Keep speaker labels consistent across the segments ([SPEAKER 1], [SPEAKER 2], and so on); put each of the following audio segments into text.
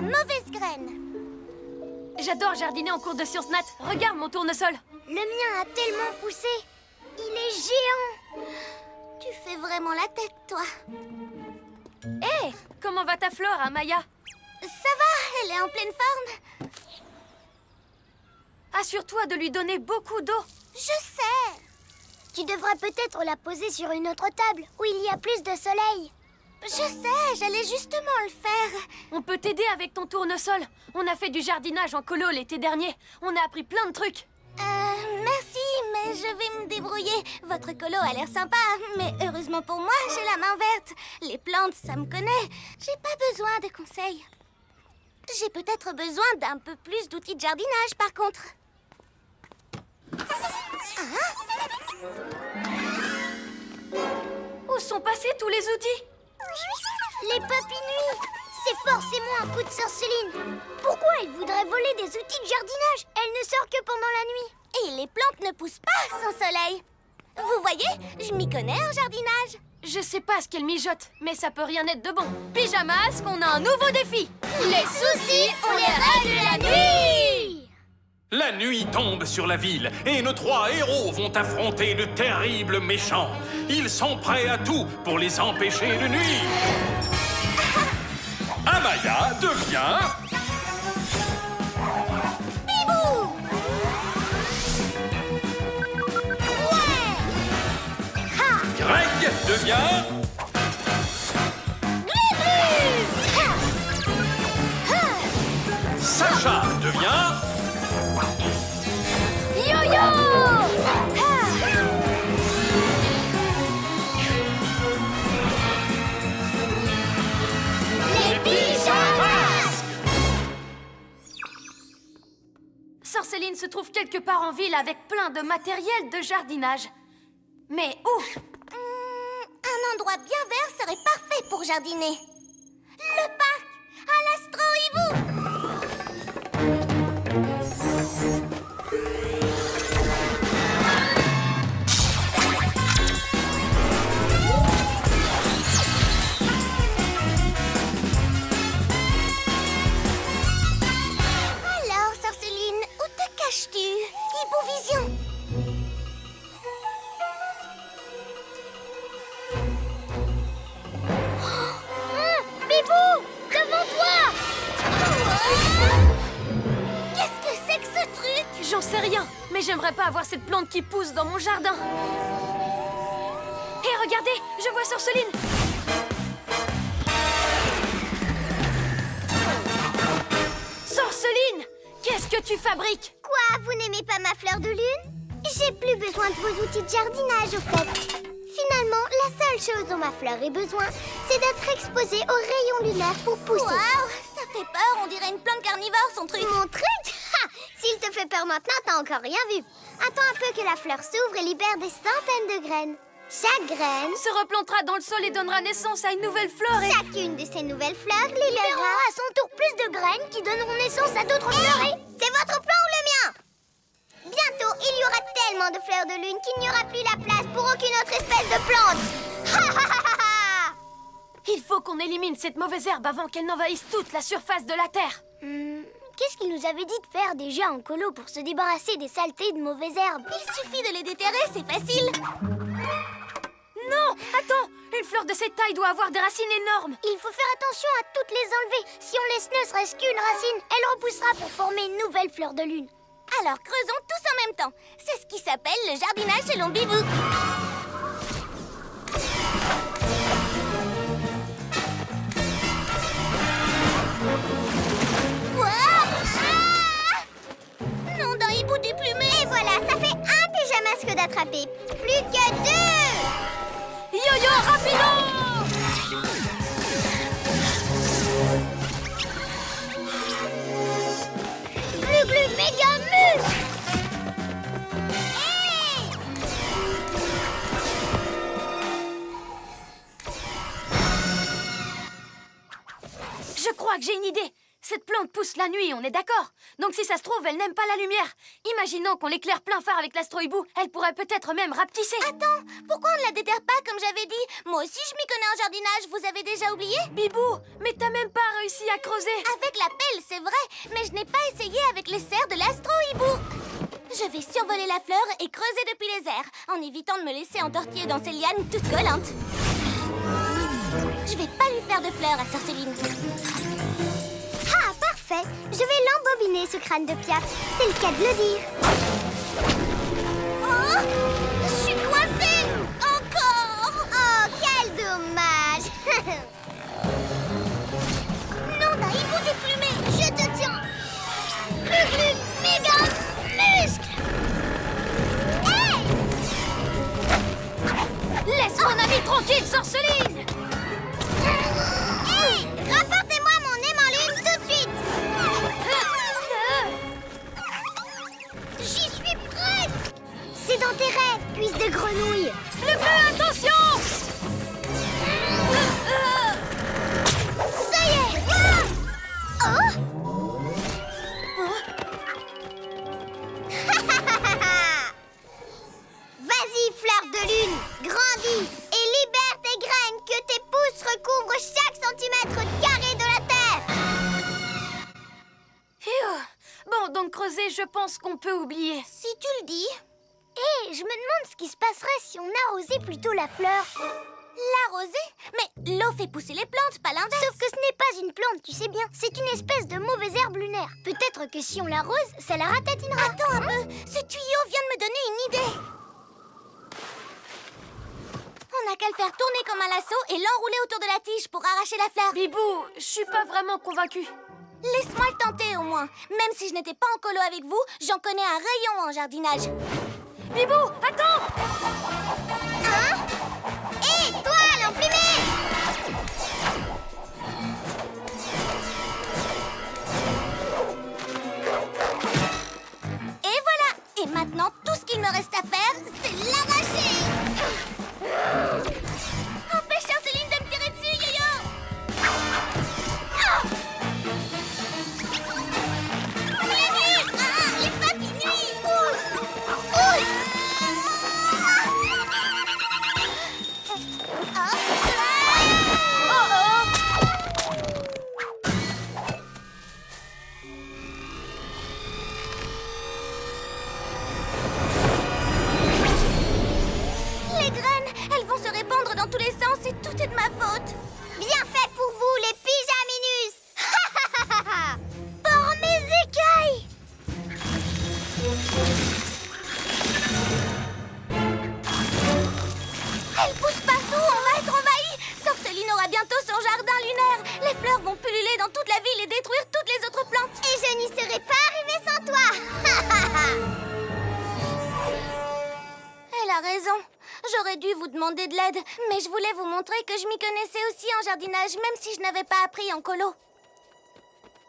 [SPEAKER 1] la mauvaise graine.
[SPEAKER 2] J'adore jardiner en cours de sciences nat. Regarde mon tournesol.
[SPEAKER 1] Le mien a tellement poussé. Il est géant. Tu fais vraiment la tête, toi.
[SPEAKER 2] Hé, comment va ta flore, Amaya?
[SPEAKER 1] Ça va, elle est en pleine forme.
[SPEAKER 2] Assure-toi de lui donner beaucoup d'eau.
[SPEAKER 1] Je sais. Tu devrais peut-être la poser sur une autre table où il y a plus de soleil. Je sais, j'allais justement le faire.
[SPEAKER 2] On peut t'aider avec ton tournesol. On a fait du jardinage en colo l'été dernier. On a appris plein de trucs.
[SPEAKER 1] Merci, mais je vais me débrouiller. Votre colo a l'air sympa, mais heureusement pour moi, j'ai la main verte. Les plantes, ça me connaît. J'ai pas besoin de conseils. J'ai peut-être besoin d'un peu plus d'outils de jardinage, par contre.
[SPEAKER 2] Où sont passés tous les outils?
[SPEAKER 1] Les papinouilles, c'est forcément un coup de sorceline. Pourquoi elle voudrait voler des outils de jardinage? Elle ne sort que pendant la nuit. Et les plantes ne poussent pas sans soleil. Vous voyez, je m'y connais en jardinage.
[SPEAKER 2] Je sais pas ce qu'elle mijote, mais ça peut rien être de bon. Pyjamas, qu'on a un nouveau défi.
[SPEAKER 1] Les soucis, on les règle la nuit.
[SPEAKER 3] La nuit tombe sur la ville et nos trois héros vont affronter de terribles méchants. Ils sont prêts à tout pour les empêcher de nuire. Amaya devient...
[SPEAKER 1] Bibou! Ouais! Ha!
[SPEAKER 3] Greg devient...
[SPEAKER 1] Glu-glu! Ha! Ha!
[SPEAKER 3] Sacha devient...
[SPEAKER 1] Yo-yo! Ha! Les pyjamas!
[SPEAKER 2] Sorceline se trouve quelque part en ville avec plein de matériel de jardinage. Mais où?
[SPEAKER 1] Un endroit bien vert serait parfait pour jardiner. Le parc à l'Astro-Hibou! Alors, Sorceline, où te caches-tu? Hibou-vision! Bibou! Devant toi! Qu'est-ce que c'est que ce truc?
[SPEAKER 2] J'en sais rien, mais j'aimerais pas avoir cette plante qui pousse dans mon jardin. Hé, regardez, je vois Sorceline. Sorceline, qu'est-ce que tu fabriques?
[SPEAKER 1] Quoi? Vous n'aimez pas ma fleur de lune? J'ai plus besoin de vos outils de jardinage, au fait. Finalement, la seule chose dont ma fleur ait besoin, c'est d'être exposée aux rayons lunaires pour pousser. Waouh, ça fait peur, on dirait une plante carnivore, son truc. Mon truc? Ha! S'il te fait peur maintenant, t'as encore rien vu. Attends un peu que la fleur s'ouvre et libère des centaines de graines. Chaque graine...
[SPEAKER 2] Se replantera dans le sol et donnera naissance à une nouvelle fleur et...
[SPEAKER 1] Chacune de ces nouvelles fleurs libérera à son tour plus de graines qui donneront naissance à d'autres fleurs. C'est votre plan ou le mien? Bientôt, il y aura tellement de fleurs de lune qu'il n'y aura plus la place pour aucune autre espèce de plante. Ha ha ha ha ha!
[SPEAKER 2] Il faut qu'on élimine cette mauvaise herbe avant qu'elle n'envahisse toute la surface de la terre.
[SPEAKER 1] Qu'est-ce qu'il nous avait dit de faire déjà en colo pour se débarrasser des saletés de mauvaises herbes? Il suffit de les déterrer, c'est facile.
[SPEAKER 2] Non, attends, une fleur de cette taille doit avoir des racines énormes.
[SPEAKER 1] Il faut faire attention à toutes les enlever. Si on laisse ne serait-ce qu'une racine, elle repoussera pour former une nouvelle fleur de lune. Alors creusons tous en même temps. C'est ce qui s'appelle le jardinage selon Bibou. Non, dans Hibou déplumé. Et voilà, ça fait un pyjamasque d'attraper. Plus que 2.
[SPEAKER 2] Yo-yo, rapido!
[SPEAKER 1] Glu-glu méga muscle. Hey!
[SPEAKER 2] Je crois que j'ai une idée. Cette plante pousse la nuit, on est d'accord? Donc si ça se trouve, elle n'aime pas la lumière. Imaginons qu'on l'éclaire plein phare avec l'astro-hibou, elle pourrait peut-être même rapetisser.
[SPEAKER 1] Attends, pourquoi on ne la déterre pas comme j'avais dit? Moi aussi je m'y connais en jardinage, vous avez déjà oublié?
[SPEAKER 2] Bibou, mais t'as même pas réussi à creuser.
[SPEAKER 1] Avec la pelle, c'est vrai, mais je n'ai pas essayé avec les serres de l'astro-hibou. Je vais survoler la fleur et creuser depuis les airs, en évitant de me laisser entortiller dans ces lianes toutes collantes. Je vais pas lui faire de fleurs à Sorceline. Ah, parfait! Je vais l'embobiner, ce crâne de piaf. C'est le cas de le dire. Oh! Je suis coincée! Encore! Oh, quel dommage! Non, Naïbou déplumé! Je te tiens! Glu-glu, méga muscle! Hey!
[SPEAKER 2] Laisse mon ami tranquille, Sorceline!
[SPEAKER 1] Hey! Rapportez-moi mon émaline tout de suite! J'y suis presque! C'est dans tes rêves, puce de grenouille!
[SPEAKER 2] Le bleu, attention!
[SPEAKER 1] Ça y est! Ah! Oh! Vas-y, fleur de lune, grandis et libère tes graines, que tes pousses recouvrent chaque centimètre carré de la terre!
[SPEAKER 2] Phew. Bon, donc creuser, je pense qu'on peut oublier.
[SPEAKER 1] Si tu le dis. Hé, je me demande ce qui se passerait si on arrosait plutôt la fleur. L'arroser? Mais l'eau fait pousser les plantes, pas l'inverse. Sauf que ce n'est pas une plante, tu sais bien. C'est une espèce de mauvaise herbe lunaire. Peut-être que si on l'arrose, ça la ratatinera. Attends un peu, ce tuyau vient de me donner une idée. On n'a qu'à le faire tourner comme un lasso et l'enrouler autour de la tige pour arracher la fleur.
[SPEAKER 2] Bibou, je suis pas vraiment convaincue.
[SPEAKER 1] Laisse-moi le tenter au moins. Même si je n'étais pas en colo avec vous, j'en connais un rayon en jardinage.
[SPEAKER 2] Bibou, attends!
[SPEAKER 1] Hein? Hé, toi, l'emplumé! Et voilà! Et maintenant, tout ce qu'il me reste à faire, c'est l'arracher! Empêche Sorceline de me tirer dessus, Yo-Yo! Ah! Les papilles nuits! Pousse! Pousse! Les graines, elles vont se répandre dans tous les sens et tout est de ma faute. Bien fait pour vous, les pyjaminus. Par mes écailles. Elles poussent partout, on va être envahis. Sorceline aura bientôt son jardin lunaire. Les fleurs vont pulluler dans toute la ville et détruire toutes les autres plantes. Et je n'y serais pas arrivée sans toi. Elle a raison. J'aurais dû vous demander de l'aide, mais je voulais vous montrer que je m'y connaissais aussi en jardinage, même si je n'avais pas appris en colo.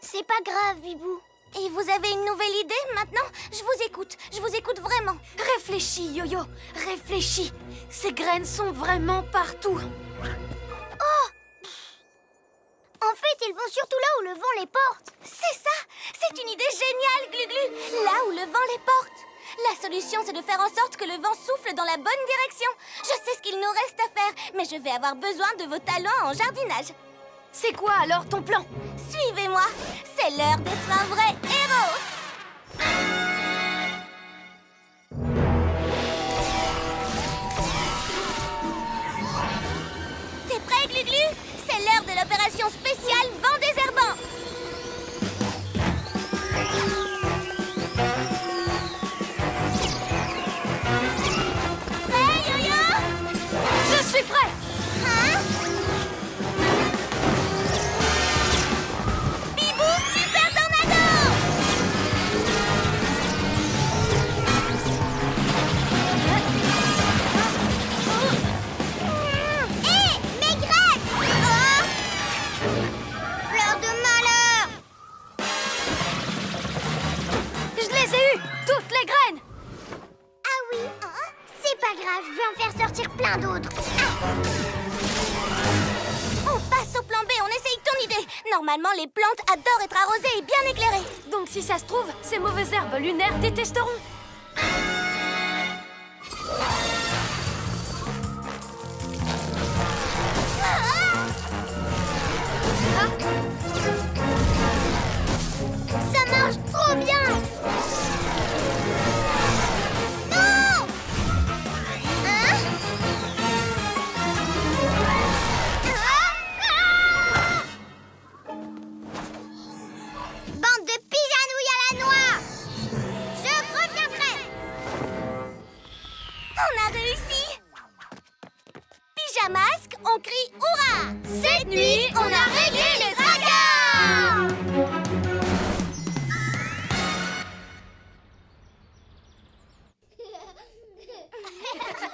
[SPEAKER 1] C'est pas grave, Bibou. Et vous avez une nouvelle idée maintenant? Je vous écoute vraiment.
[SPEAKER 2] Réfléchis, Yo-Yo, réfléchis. Ces graines sont vraiment partout.
[SPEAKER 1] Oh! En fait, elles vont surtout là où le vent les porte. C'est ça! C'est une idée géniale, Glu-Glu! Là où le vent les porte. La solution, c'est de faire en sorte que le vent souffle dans la bonne direction. Je sais ce qu'il nous reste à faire, mais je vais avoir besoin de vos talents en jardinage.
[SPEAKER 2] C'est quoi alors ton plan?
[SPEAKER 1] Suivez-moi, c'est l'heure d'être un vrai héros. T'es prêt, Glu-Glu? C'est l'heure de l'opération spéciale Vent désherbant. Prêt, Yo-Yo?
[SPEAKER 2] Je suis prêt!
[SPEAKER 1] Hein? Bibou, super tornado! Normalement, les plantes adorent être arrosées et bien éclairées.
[SPEAKER 2] Donc si ça se trouve, ces mauvaises herbes lunaires détesteront.
[SPEAKER 1] Ça marche trop bien! Non! Hein? Bande de pijanouilles à la noix! Je reviendrai! On a réussi! Pyjamasque, on crie hurrah! Cette nuit, on a réglé les tracas!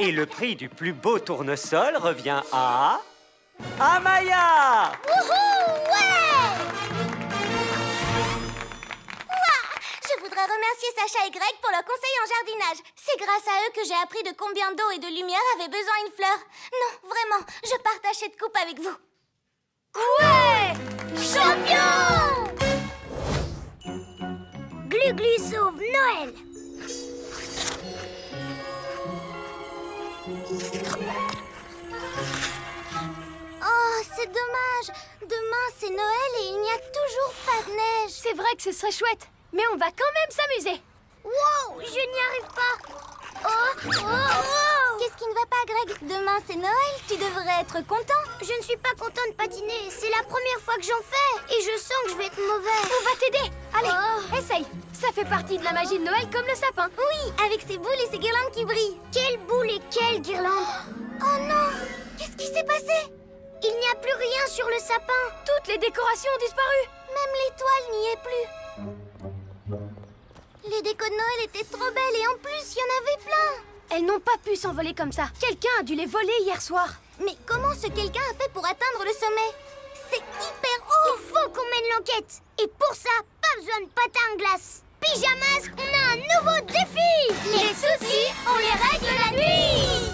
[SPEAKER 4] Et le prix du plus beau tournesol revient à... Amaya!
[SPEAKER 1] Wouhou! Ouais! Ouah! Je voudrais remercier Sacha et Greg pour leur conseil en jardinage. C'est grâce à eux que j'ai appris de combien d'eau et de lumière avait besoin une fleur. Non, vraiment, je partage cette coupe avec vous.
[SPEAKER 2] Ouais!
[SPEAKER 1] Champion! Glu-Glu sauve Noël! Oh, c'est dommage. Demain, c'est Noël et il n'y a toujours pas de neige.
[SPEAKER 2] C'est vrai que ce serait chouette, mais on va quand même s'amuser.
[SPEAKER 1] Wow, je n'y arrive pas. Oh, oh, oh. Qu'est-ce qui ne va pas, Greg? Demain, c'est Noël. Tu devrais être content. Je ne suis pas content de patiner. C'est la première fois que j'en fais. Et je sens que je vais être mauvais.
[SPEAKER 2] On va t'aider. Allez, essaye. Ça fait partie de la magie de Noël comme le sapin.
[SPEAKER 1] Oui, avec ses boules et ses guirlandes qui brillent. Quelles boules et quelles guirlandes? Oh non! Qu'est-ce qui s'est passé? Il n'y a plus rien sur le sapin.
[SPEAKER 2] Toutes les décorations ont disparu.
[SPEAKER 1] Même l'étoile n'y est plus. Les décos de Noël étaient trop belles et en plus, il y en avait plein.
[SPEAKER 2] Elles n'ont pas pu s'envoler comme ça. Quelqu'un a dû les voler hier soir.
[SPEAKER 1] Mais comment ce quelqu'un a fait pour atteindre le sommet? C'est hyper haut. Il faut qu'on mène l'enquête. Et pour ça, pas besoin de patin à glace. Pyjamas, on a un nouveau défi. Les soucis, on les règle la nuit.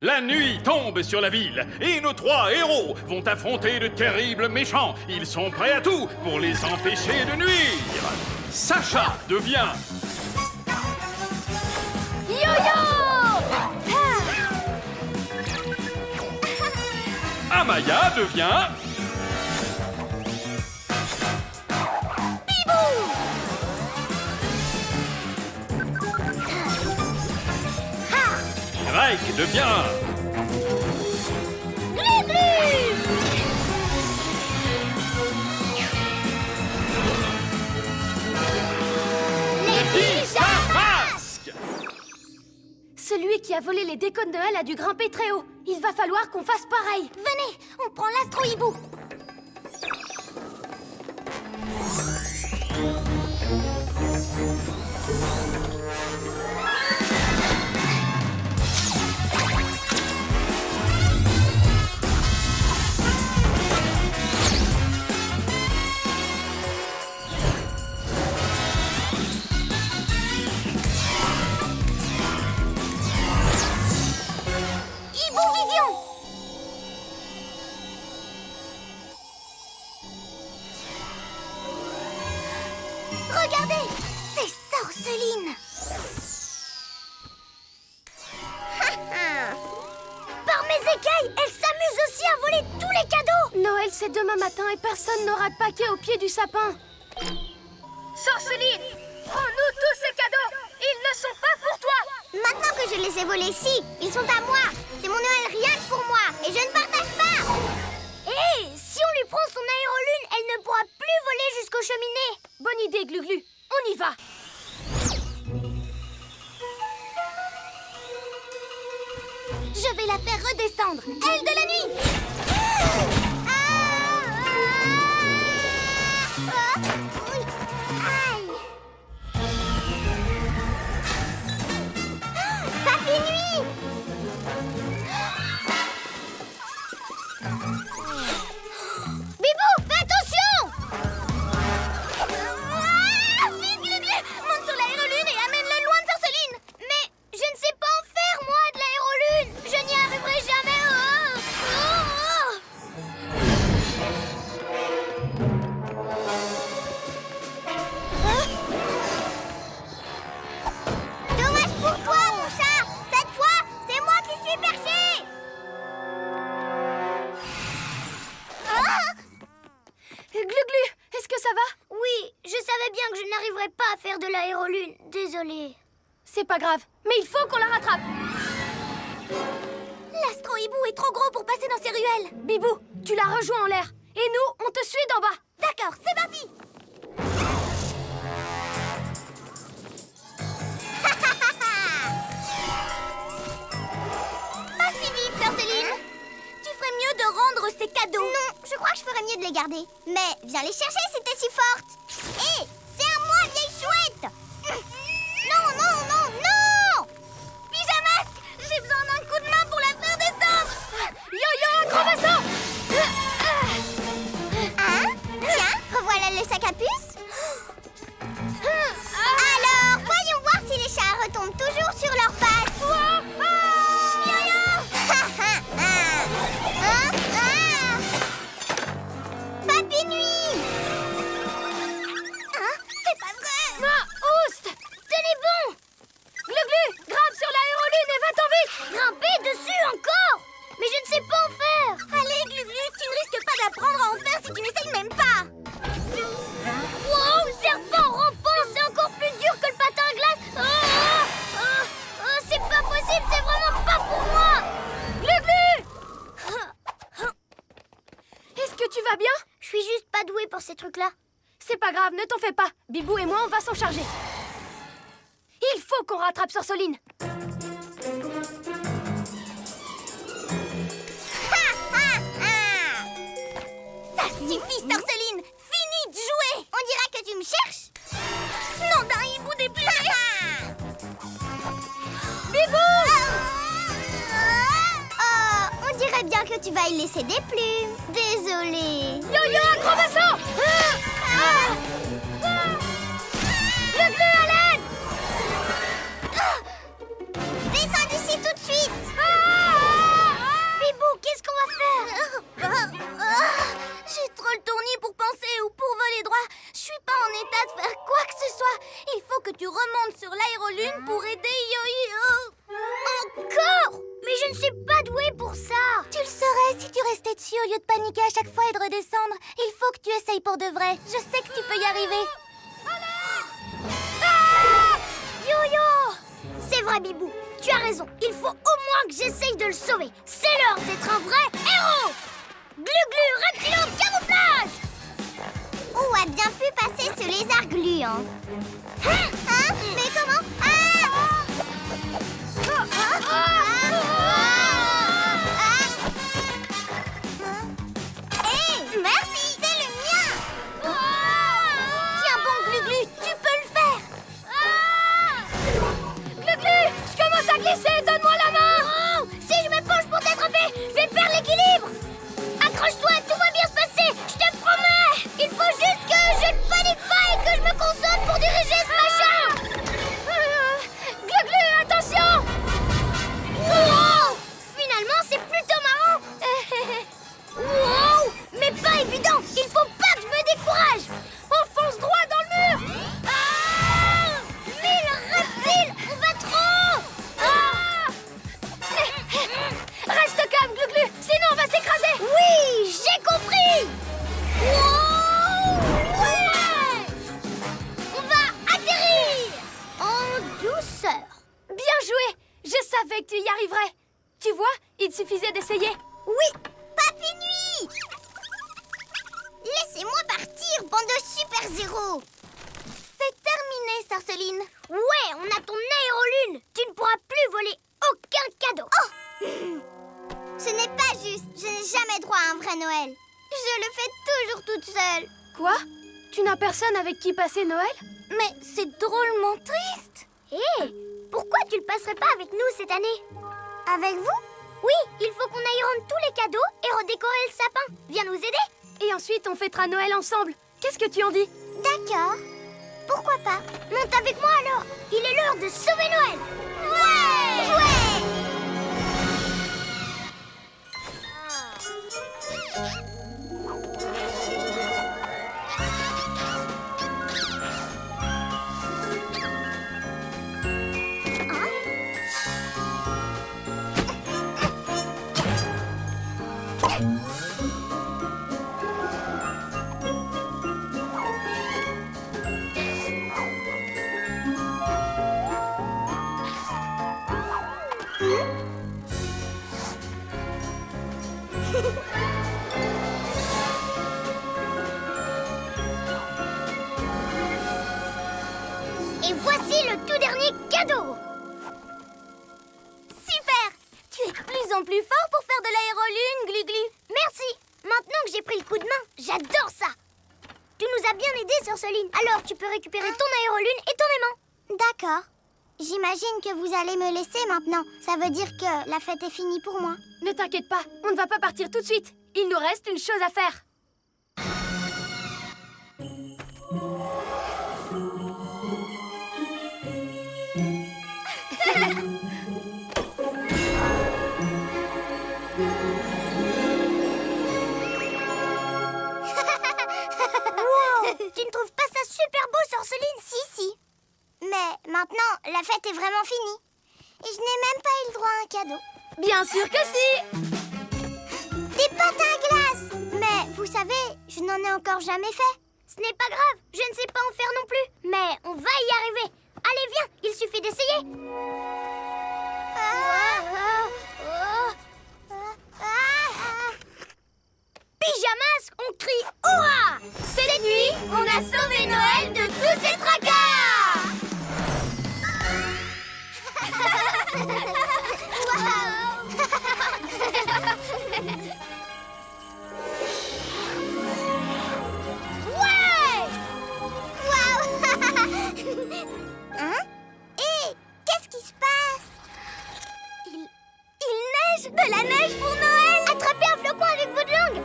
[SPEAKER 3] La nuit tombe sur la ville et nos trois héros vont affronter de terribles méchants. Ils sont prêts à tout pour les empêcher de nuire. Sacha devient...
[SPEAKER 2] Yo-yo!
[SPEAKER 3] Amaya devient... Greg devient... Pyjamasque!
[SPEAKER 2] Celui qui a volé les décos de Noël a dû grimper très haut. Il va falloir qu'on fasse pareil.
[SPEAKER 1] Venez, on prend l'astro-hibou. Hibou Vision. Regardez, c'est Sorceline. Par mes écailles, elle s'amuse aussi à voler tous les cadeaux.
[SPEAKER 2] Noël, c'est demain matin et personne n'aura de paquet au pied du sapin. Sorceline, prends-nous tous ces cadeaux. Ils ne sont pas pour toi.
[SPEAKER 1] Maintenant que je les ai volés, si, ils sont à moi. C'est mon Noël rien que pour moi et je ne partage pas. Hé, si on lui prend son aérolune, elle ne pourra plus voler jusqu'aux cheminées.
[SPEAKER 2] Bonne idée, Glu-Glu. On y va.
[SPEAKER 1] Je vais la faire redescendre. Elle de la nuit. Oui. Aïe. Papy Nuit. Bibou, fais attention. Vite, Glu-Glu, monte sur l'aérolune et amène-le loin de Sorceline. Mais je ne sais pas en faire, moi, de l'aérolune. Je n'y arriverai jamais.
[SPEAKER 2] ça va?
[SPEAKER 1] Oui, je savais bien que je n'arriverais pas à faire de l'aérolune. Désolée.
[SPEAKER 2] C'est pas grave, mais il faut qu'on la rattrape.
[SPEAKER 1] L'astro-hibou est trop gros pour passer dans ces ruelles.
[SPEAKER 2] Bibou, tu la rejoins en l'air. Et nous, on te suit d'en bas.
[SPEAKER 1] D'accord, c'est parti. Pas si vite, Sœur Céline. Tu ferais mieux de rendre ces cadeaux. Non, je crois que je ferais mieux de les garder. Mais viens les chercher si t'es si forte. Hé, c'est à moi, vieille chouette. Non, non, non, non. Pyjamasque, j'ai besoin d'un coup de main pour la faire descendre.
[SPEAKER 2] Yo-yo, acrobasso!
[SPEAKER 1] Hein? Tiens, revoilà le sac à puce. Alors, voyons voir si les chats retombent toujours sur leurs pattes. Papy Nuit! Hein? C'est pas vrai!
[SPEAKER 2] Ah, oust!
[SPEAKER 1] Tenez bon!
[SPEAKER 2] Glu-glu, grimpe sur l'aérolune et va-t'en vite!
[SPEAKER 1] Grimper dessus encore? Mais je ne sais pas en faire! Allez, Glu-Glu, tu ne risques pas d'apprendre à en faire si tu n'essayes même pas! Wow, serpent rampant, c'est encore plus dur que le patin à glace! C'est pas possible, c'est vraiment pas pour moi!
[SPEAKER 2] Glu-glu! Est-ce que tu vas bien?
[SPEAKER 1] Je suis juste pas douée pour ces trucs-là.
[SPEAKER 2] C'est pas grave, ne t'en fais pas. Bibou et moi, on va s'en charger. Il faut qu'on rattrape Sorceline.
[SPEAKER 1] Ça suffit, Sorceline! Fini de jouer! On dira que tu me cherches! Non d'un hibou déplumé!
[SPEAKER 2] Bibou!
[SPEAKER 1] Oh, on dirait bien que tu vas y laisser des plumes. Désolée.
[SPEAKER 2] Yo-yo, acrobasso! Glu-glu, à l'aide!
[SPEAKER 1] Descends d'ici tout de suite! Bibou, qu'est-ce qu'on va faire? J'ai trop le tournis pour penser ou pour voler droit. Je suis pas en état de faire quoi que ce soit. Il faut que tu remontes sur l'aérolune pour aider Yo-Yo. Encore? Mais je ne suis pas douée pour ça. Tu le serais si tu restais dessus au lieu de paniquer à chaque fois et de redescendre. Il faut que tu essayes pour de vrai. Je sais que tu peux y arriver. Yo-Yo! C'est vrai, Bibou. Tu as raison. Il faut au moins que j'essaye de le sauver. C'est l'heure d'être un vrai héros! Glu-glu, reptilon, camouflage! Où a bien pu passer ce lézard gluant? Hein? Mais comment? Hé, merci, c'est le mien! Tiens bon, Glu-glu, tu peux le faire!
[SPEAKER 2] Glu-glu, je commence à glisser, donne-moi la main!
[SPEAKER 1] Oh, si je me penche pour t'attraper, je vais perdre l'équilibre! Accroche-toi, tout va bien se passer, je te promets! Il faut juste que je ne panique pas et que je me concentre pour diriger ce machin!
[SPEAKER 2] Glu-glu, attention!
[SPEAKER 1] Wow! Finalement, c'est plutôt marrant! Wow! Mais pas évident! Il faut pas que je me décourage!
[SPEAKER 2] On fonce droit dans le mur!
[SPEAKER 1] Ah! Mais le reptile! On va trop!
[SPEAKER 2] Reste calme, Glu-glu, sinon on va s'écraser!
[SPEAKER 1] Oui! J'ai compris! Wow! Ouais! On va atterrir! En douceur!
[SPEAKER 2] Bien joué! Je savais que tu y arriverais! Tu vois, il suffisait d'essayer.
[SPEAKER 1] Oui! Papy Nuit! Laissez-moi partir, bande de super-héros! C'est terminé, Sorceline! Ouais, on a ton aérolune! Tu ne pourras plus voler aucun cadeau! Oh! Ce n'est pas juste, je n'ai jamais droit à un vrai Noël. Je le fais toujours toute seule.
[SPEAKER 2] Quoi? Tu n'as personne avec qui passer Noël?
[SPEAKER 1] Mais c'est drôlement triste. Hé, pourquoi tu le passerais pas avec nous cette année? Avec vous? Oui, il faut qu'on aille rendre tous les cadeaux et redécorer le sapin. Viens nous aider?
[SPEAKER 2] Et ensuite on fêtera Noël ensemble. Qu'est-ce que tu en dis?
[SPEAKER 1] D'accord. Pourquoi pas? Monte avec moi alors. Il est l'heure de sauver Noël. Ouais! Ouais! t'aider, Sœur Soline. Alors, tu peux récupérer ton aérolune et ton aimant. D'accord. J'imagine que vous allez me laisser maintenant. Ça veut dire que la fête est finie pour moi.
[SPEAKER 2] Ne t'inquiète pas, on ne va pas partir tout de suite. Il nous reste une chose à faire.
[SPEAKER 1] Tu ne trouves pas ça super beau, Sœur Soline? Si. Mais maintenant, la fête est vraiment finie. Et je n'ai même pas eu le droit à un cadeau.
[SPEAKER 2] Bien sûr que si!
[SPEAKER 1] Des pâtes à glace! Mais vous savez, je n'en ai encore jamais fait. Ce n'est pas grave, je ne sais pas en faire non plus. Mais on va y arriver. Allez, viens, il suffit d'essayer. Pyjamas, on crie Ouah! Cette nuit, on a sauvé Noël de tous ses tracas! Ouais! Waouh! Hein? Hé, qu'est-ce qui se passe? Il neige? De la neige pour Noël? Attrapez un flocon avec votre langue!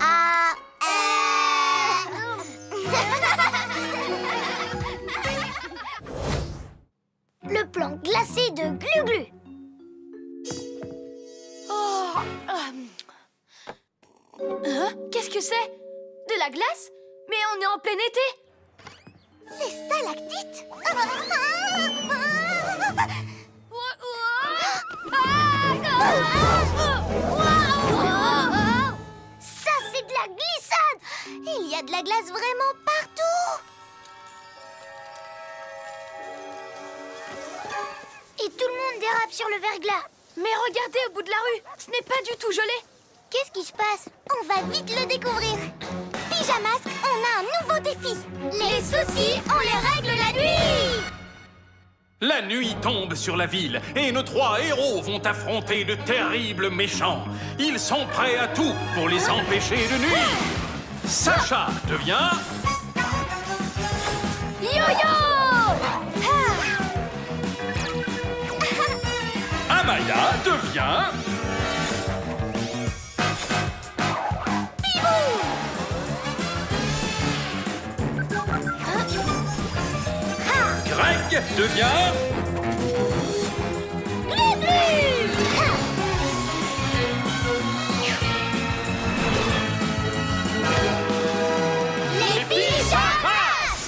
[SPEAKER 1] Le plan glacé de Glu-Glu.
[SPEAKER 2] Oh, qu'est-ce que c'est? De la glace? Mais on est en plein été.
[SPEAKER 1] Les stalactites. Ça, c'est de la glissade. Il y a de la glace vraiment partout. Et tout le monde dérape sur le verglas.
[SPEAKER 2] Mais regardez au bout de la rue, ce n'est pas du tout gelé.
[SPEAKER 1] Qu'est-ce qui se passe? On va vite le découvrir. Pyjamas, on a un nouveau défi. Les soucis, on les règle la nuit.
[SPEAKER 3] La nuit tombe sur la ville et nos 3 héros vont affronter de terribles méchants. Ils sont prêts à tout pour les empêcher de nuire. Sacha devient...
[SPEAKER 2] Yo-yo!
[SPEAKER 3] Amaya devient... Greg devient...
[SPEAKER 1] Les pyjamas!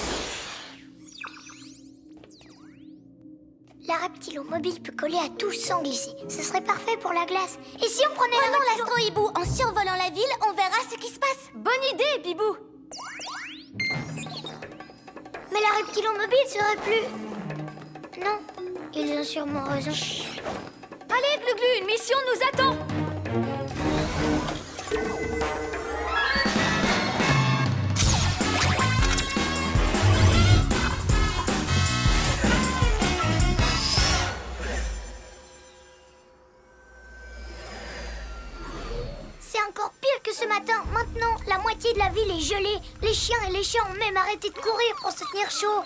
[SPEAKER 1] La reptilomobile peut coller à tout sans glisser. Ce serait parfait pour la glace. Et si on prenait l'astro-hibou en survolant la ville, on verra ce qui se passe.
[SPEAKER 2] Bonne idée, Bibou.
[SPEAKER 1] Mais la reptilomobile serait plus... Non, ils ont sûrement raison.
[SPEAKER 2] Allez, Glu-Glu, une mission nous attend.
[SPEAKER 1] C'est encore pire que ce matin. Maintenant, la moitié de la ville est gelée. Les chiens et les chats ont même arrêté de courir pour se tenir chaud.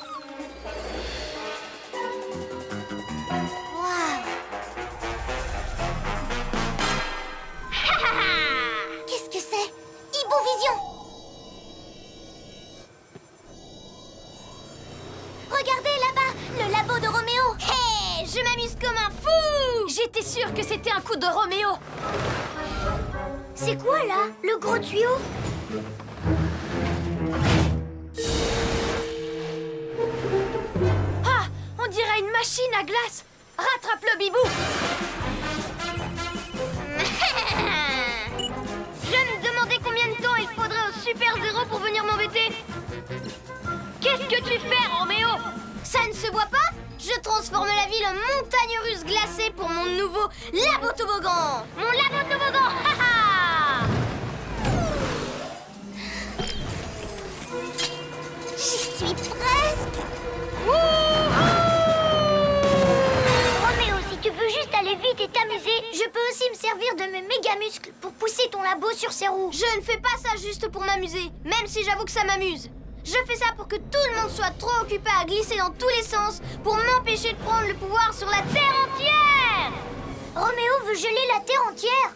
[SPEAKER 1] Waouh! Qu'est-ce que c'est? Hibou-Vision! Regardez là-bas, le labo de Roméo.
[SPEAKER 2] Hé, je m'amuse comme un fou. J'étais sûre que c'était un coup de Roméo.
[SPEAKER 1] C'est quoi là? Le gros tuyau?
[SPEAKER 2] Ah, on dirait une machine à glace. Rattrape-le, Bibou.
[SPEAKER 1] Je me demandais combien de temps il faudrait au super-héros pour venir m'embêter. Qu'est-ce que tu fais, Roméo? Ça ne se voit pas? Je transforme la ville en montagne russe glacée pour mon nouveau labo toboggan. Mon labo toboggan, J'y suis presque. Roméo, si tu veux juste aller vite et t'amuser, je peux aussi me servir de mes méga muscles pour pousser ton labo sur ses roues.
[SPEAKER 2] Je ne fais pas ça juste pour m'amuser, même si j'avoue que ça m'amuse.
[SPEAKER 1] Je fais ça pour que tout le monde soit trop occupé à glisser dans tous les sens pour m'empêcher de prendre le pouvoir sur la Terre entière. Roméo veut geler la Terre entière.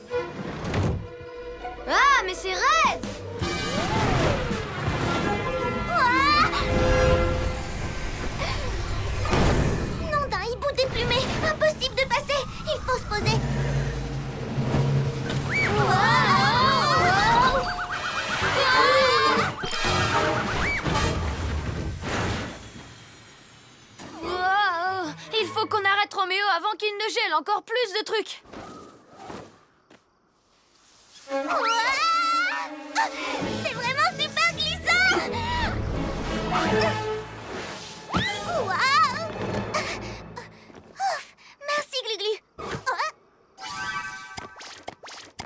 [SPEAKER 1] Ah, mais c'est raide. Ouah. Non d'un hibou déplumé, impossible de passer. Il faut se poser.
[SPEAKER 2] Wow, il faut qu'on arrête Roméo avant qu'il ne gèle encore plus de trucs.
[SPEAKER 1] C'est vraiment super glissant. Waouh. Ouf, merci Gluglu.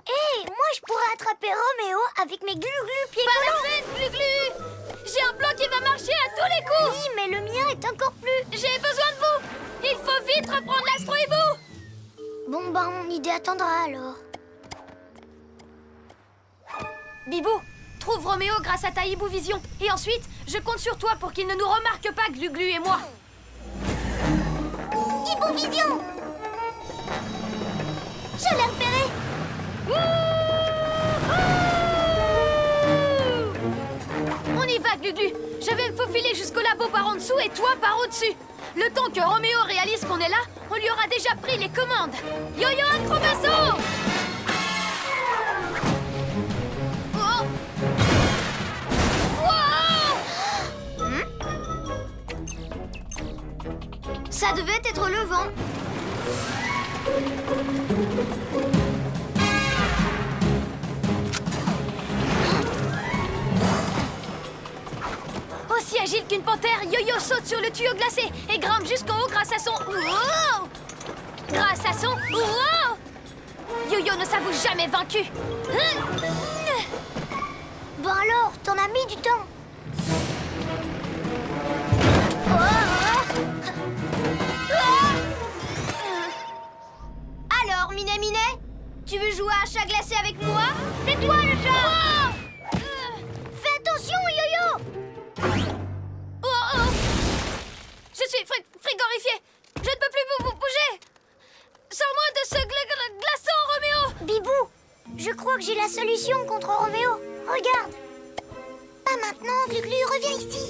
[SPEAKER 1] Hé, moi je pourrais attraper Roméo avec mes Gluglu pieds
[SPEAKER 2] Pas
[SPEAKER 1] collants.
[SPEAKER 2] la peine, Glu-Glu. J'ai un plan qui va marcher à tous les coups.
[SPEAKER 1] Oui, mais le mien est encore plus...
[SPEAKER 2] J'ai besoin de vous. Il faut vite reprendre l'astro-hibou.
[SPEAKER 1] Bon, bah mon idée attendra alors.
[SPEAKER 2] Bibou, trouve Roméo grâce à ta hibou vision. Et ensuite, je compte sur toi pour qu'il ne nous remarque pas, Glu-Glu et moi.
[SPEAKER 1] Hibou vision. Je l'ai repéré.
[SPEAKER 2] On y va, Glu-Glu. Je vais me faufiler jusqu'au labo par en dessous et toi par au-dessus. Le temps que Roméo réalise qu'on est là, on lui aura déjà pris les commandes. Yo-yo acrobasso! Oh! Wow!
[SPEAKER 1] Ça devait être le vent.
[SPEAKER 2] Aussi agile qu'une panthère, Yo-Yo saute sur le tuyau glacé et grimpe jusqu'en haut grâce à son... Wow! Grâce à son... Wow! Yo-Yo ne s'avoue jamais vaincu.
[SPEAKER 1] Bon alors, t'en as mis du temps. Alors, Minet Minet, tu veux jouer à chat glacé avec moi? C'est toi le chat. Fais attention, Yo-Yo.
[SPEAKER 2] Oh! Je suis frigorifié. Je ne peux plus bouger. Sors-moi de ce glaçon, Roméo.
[SPEAKER 1] Bibou, je crois que j'ai la solution contre Roméo. Regarde. Pas maintenant, Gluglu, reviens ici.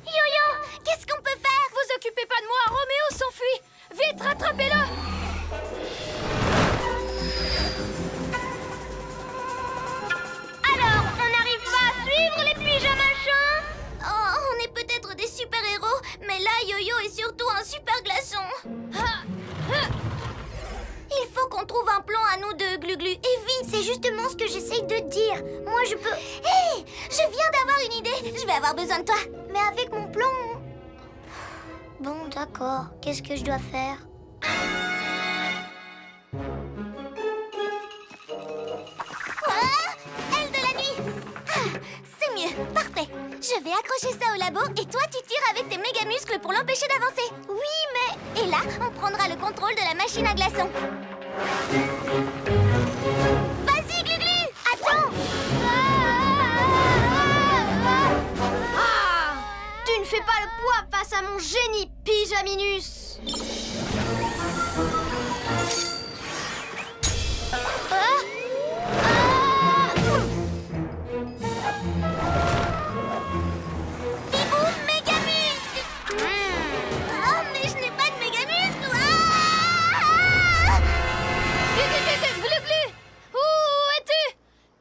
[SPEAKER 1] Yo-Yo, qu'est-ce qu'on peut faire?
[SPEAKER 2] Vous occupez pas de moi, Roméo s'enfuit. Vite, rattrapez-le.
[SPEAKER 1] Alors, on n'arrive pas à suivre les pyjamas chats? Oh, on est peut-être des super-héros, mais là, Yo-Yo est surtout un super glaçon. Il faut qu'on trouve un plan à nous deux, Gluglu, et vite. C'est justement ce que j'essaye de dire. Moi, je peux... Hé, je viens d'avoir une idée. Je vais avoir besoin de toi. Mais avec mon plan... Bon, d'accord. Qu'est-ce que je dois faire? Aile de la nuit. C'est mieux, parfait. Je vais accrocher ça au labo et toi tu tires avec tes méga muscles pour l'empêcher d'avancer. Oui, mais... Et là, on prendra le contrôle de la machine à glaçons. Vas-y, Gluglu. Attends.
[SPEAKER 2] Ah! Tu ne fais pas le poids face à mon génie, Pyjaminus.
[SPEAKER 1] Bibou, méga muscles. Oh, mais je n'ai pas de méga muscles.
[SPEAKER 2] Glu-glu, où es-tu?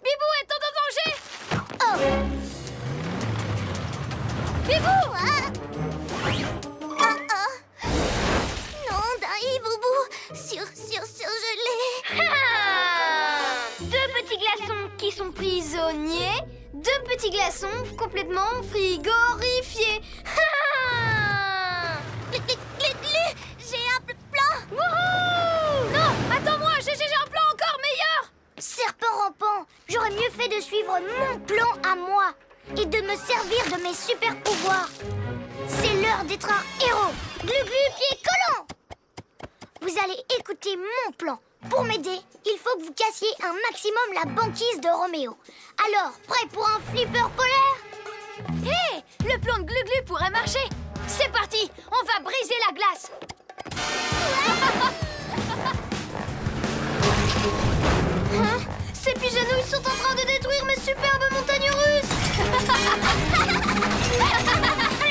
[SPEAKER 2] Bibou est en danger.
[SPEAKER 1] Oh.
[SPEAKER 2] Bibou!
[SPEAKER 1] Non, d'un hiboubou surgelé.
[SPEAKER 2] Deux petits glaçons qui sont prisonniers. Deux petits glaçons complètement frigorifiés.
[SPEAKER 1] Gluglu, j'ai un plan.
[SPEAKER 2] Wouhou! Non, attends-moi, j'ai un plan encore meilleur.
[SPEAKER 1] Serpent rampant, j'aurais mieux fait de suivre mon plan à moi et de me servir de mes super pouvoirs. C'est l'heure d'être un héros. Gluglu, pied collant. Vous allez écouter mon plan. Pour m'aider, il faut que vous cassiez un maximum la banquise de Roméo. Alors, prêt pour un flipper polaire?
[SPEAKER 2] Hé, le plan de Glu-Glu pourrait marcher. C'est parti, on va briser la glace. Hein? Ces pigeonouilles sont en train de détruire mes superbes montagnes russes.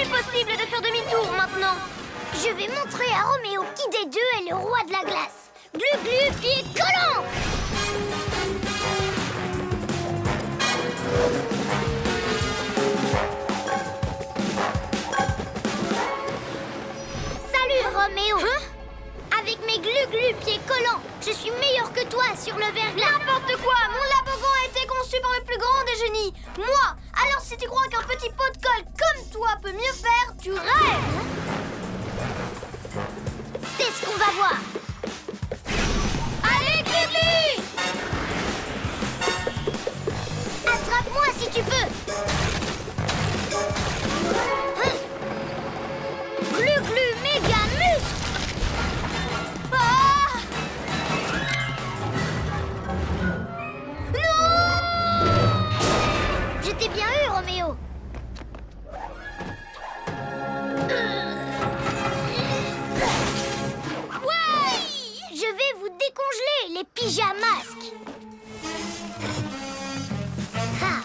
[SPEAKER 1] Impossible de faire demi-tour maintenant. Je vais montrer à Roméo qui des deux est le roi de la glace. Glu-Glu, pied collant. Salut Roméo.
[SPEAKER 2] Hein?
[SPEAKER 1] Avec mes Glu-Glu pieds collants, je suis meilleur que toi sur le verglas.
[SPEAKER 2] N'importe quoi, mon labogan a été conçu par le plus grand des génies. Moi, alors si tu crois qu'un petit pot de colle comme toi peut mieux faire, tu rêves.
[SPEAKER 1] C'est ce qu'on va voir.
[SPEAKER 2] Allez, Glu-Glu!
[SPEAKER 1] Attrape-moi si tu peux. Hein? Glu-Glu méga muscle.
[SPEAKER 2] Ah! Non!
[SPEAKER 1] Je t'ai bien eu, Roméo. Ouais! Je vais vous décongeler, les pyjamasques. Ah,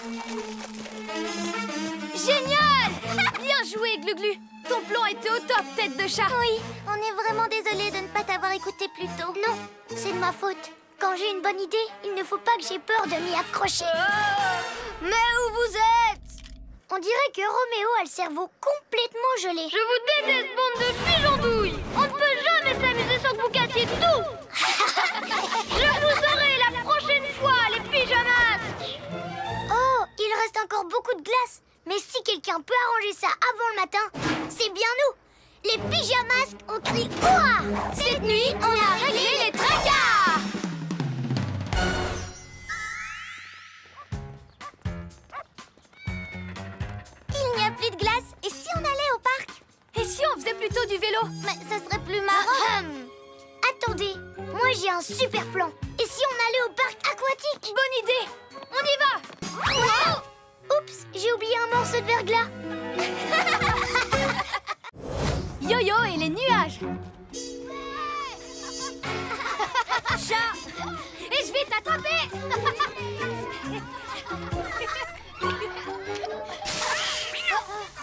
[SPEAKER 2] Génial! Bien joué, Glu-Glu. Ton plan était au top, tête de chat.
[SPEAKER 1] oui, on est vraiment désolé de ne pas t'avoir écouté plus tôt. Non, c'est de ma faute. Quand j'ai une bonne idée, il ne faut pas que j'ai peur de m'y accrocher.
[SPEAKER 2] Mais où vous êtes?
[SPEAKER 1] On dirait que Roméo a le cerveau complètement gelé.
[SPEAKER 2] Je vous déteste, bande de pigeondouilles. On ne peut jamais s'amuser sans que vous cassiez tout. Je vous aurai la prochaine fois, les pyjamasques.
[SPEAKER 1] Oh, il reste encore beaucoup de glace. Mais si quelqu'un peut arranger ça avant le matin, c'est bien nous. Les pyjamasques ont crié « Ouah !»
[SPEAKER 2] Cette nuit, on a réglé les tracas.
[SPEAKER 1] Il n'y a plus de glace. Et si on allait au parc?
[SPEAKER 2] Et si on faisait plutôt du vélo?
[SPEAKER 1] Mais ça serait plus marrant. Attendez, moi j'ai un super plan. Et si on allait au parc aquatique?
[SPEAKER 2] Bonne idée. On y va.
[SPEAKER 1] Wow! Oups, j'ai oublié un morceau de verglas.
[SPEAKER 2] Yo-yo et les nuages. Chat. Et je vais t'attraper.